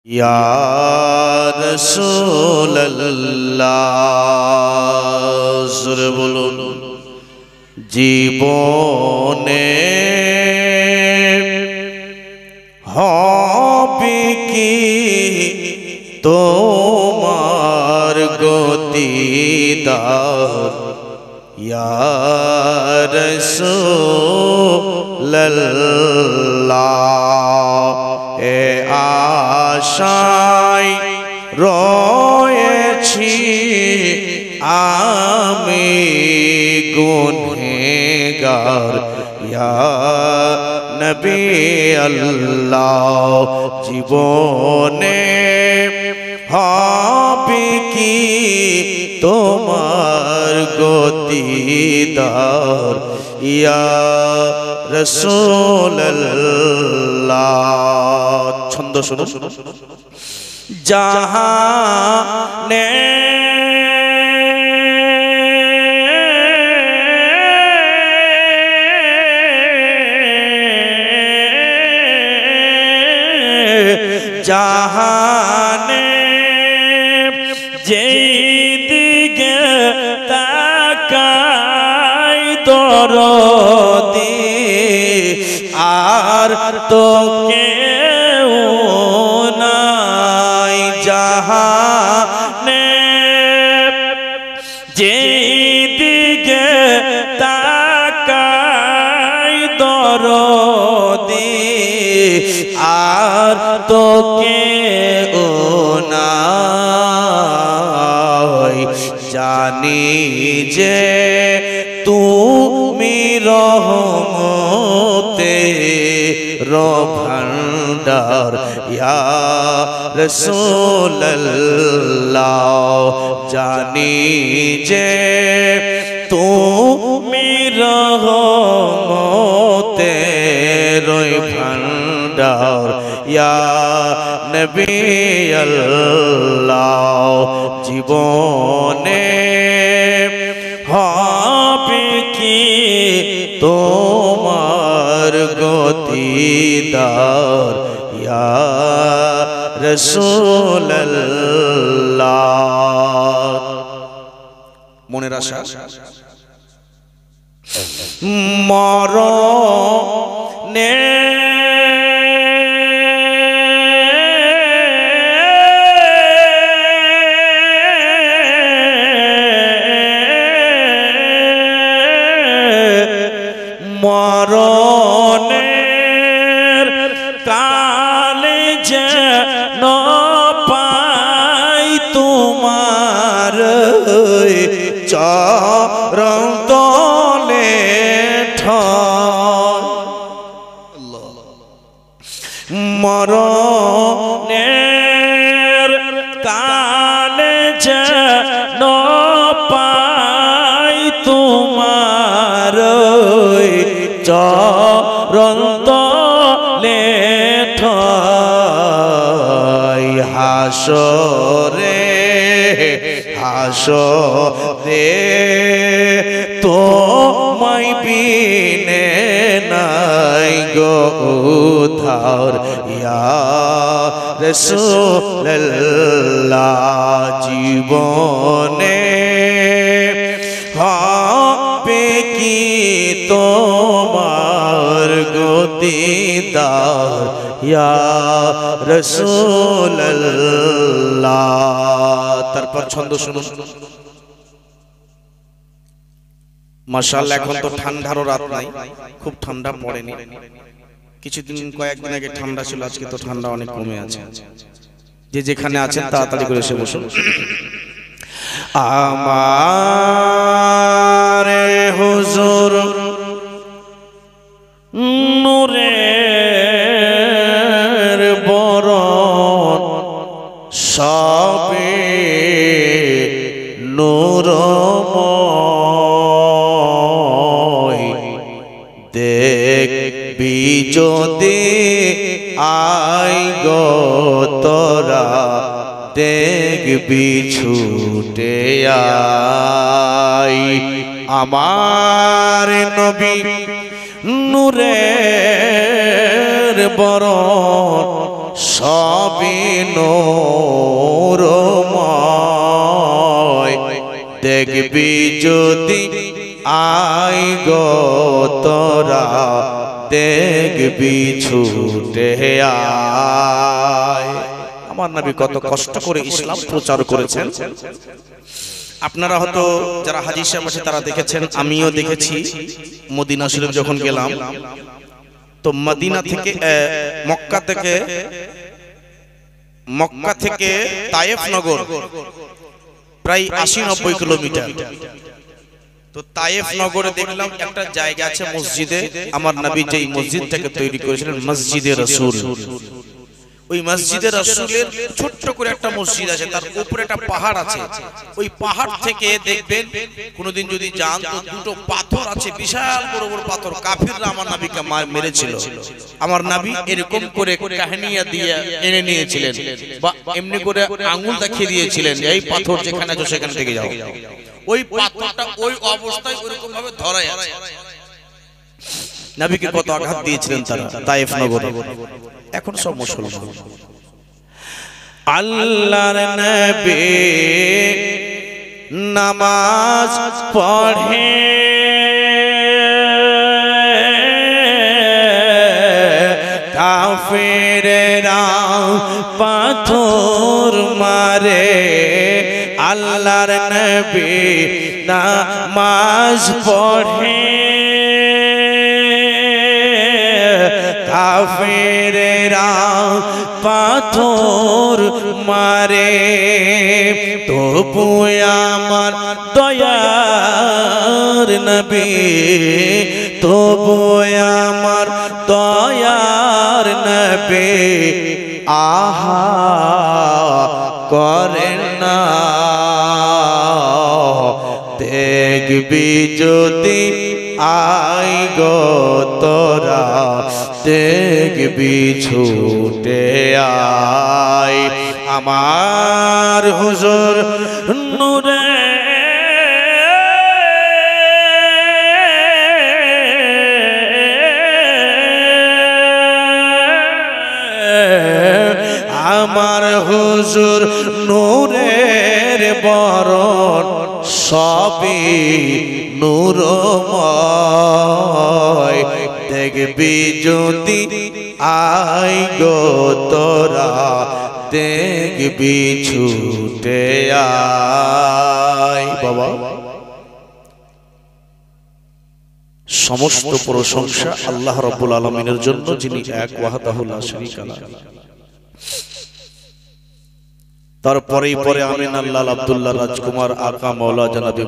या रसूल अल्लाह सुरे बोलो जीवने হবে কি তোমার গতিদার ইয়া রাসূলুল্লাহ এ আশায় রয়েছি আমি গুনহগার ইয়া নবী আল্লাহ জীবনে হবে কি তোমার গতিদার ইয়া রাসূলুল্লাহ ছন্দ শোনো জাহানে জাহানে যেদিকে তাকাই দরদি আর তো কেউ নাই জাহানে যেদিকে তাকাই দরদি আর তো কেউ নাই জানি যে তুমি রহমতের ভান্ডার ইয়া রাসূলুল্লাহ জানি যে তুমি রহমতের ভান্ডার ইয়া নবী আল্লাহ জীবনে হবে কি তোমার গতিদার ইয়া রাসূলুল্লাহ মনের আশা মরণে মরণের কালে যেন পাই তোমার চরণ তলে মরণের কালে যেন পাই তোমার চরণ তলে ঠাই হাসরে হাসরে তোমায় বিনে নাই গো উদ্ধার ইয়া রাসূলুল্লাহ জীবনে হবে কি তোমার গতিদার ইয়া রাসূলুল্লাহ তারপর ছন্দ শুনুন মাশাআল্লাহ এখন তো ঠান্ডারও রাত নাই খুব ঠান্ডা পড়েনি কিছুদিন কয়েকদিন আগে ঠান্ডা ছিল আজকে তো ঠান্ডা অনেক কমে আছে যে যেখানে আছেন তাড়াতাড়ি করে এসে বসুন আমার হুজুর নূরের বরণ সবে নূরময় দেখবি যদি আই গো তোরা দেখবি ছুটে আই আমার নবী নূরের বরণ সবই নূরময় দেখবি যদি আই গো তোরা দেখবি ছুটে আয়। আমার নবী কত কষ্ট করে ইসলাম প্রচার করেছেন। আপনারা হয়তো যারা হাজী সাহেব আছে তারা দেখেছেন, আমিও দেখেছি। মদিনা শরীফ যখন গেলাম তো মদিনা থেকে মক্কা থেকে তায়েফ নগর প্রায় ৮০-৯০ কিলোমিটার। তো তায়েফ নগরে দেখলাম একটা জায়গা আছে মসজিদে, আমার নবী যেই মসজিদটাকে তৈরি করেছিলেন মসজিদে রাসূল। ওই মসজিদে রাসূলের ছোট্ট করে একটা মসজিদ আছে, তার উপরে একটা পাহাড় আছে। ওই পাহাড় থেকে দেখবেন কোনোদিন যদি যান তো দুটো পাথর আছে, বিশাল বড় বড় পাথর। কাফিররা আমার নবীকে মেরেছিল, আমার নবী এরকম করে কাহিনিয়া দিয়ে এনে নিয়েছিলেন বা এমনি করে আঙ্গুল দেখিয়ে দিয়েছিলেন, এই পাথর যেখানে আছে সেখান থেকে যাও। ওই পাথরটা ওই অবস্থায় ওরকম ভাবে ধরায় আছে। নবীকে কত আঘাত দিয়েছিলেন তারা তায়েফ নগরে। এখন সব মুসলমান। আল্লাহর নবী নামাজ পড়ে কাফেররা পাথর মারে। আল্লাহর নবী নামাজ পড়ে কাফেররা পাথর মারে। তবু আমার দয়ার নবী, তবু আমার দয়ার নবী আহা করেন না। দেখবি যদি আই গো তোরা দেখবি ছুটে আয়। আমার হুজুর নূরে আমার হুজুর নূরের বরণ সবই নূরময় দেখবি যদি আই গো তোরা দেখবি ছুটে আয়। বাবা সমস্ত প্রশংসা আল্লাহ রাব্বুল আলামিনের জন্য, যিনি এক ওয়াহদাহু লা শারীকা লাহু। তারপরেই পরে আমিন আল্লাহ আব্দুল্লাহ রাজকুমার আকা মাওলা জনাবে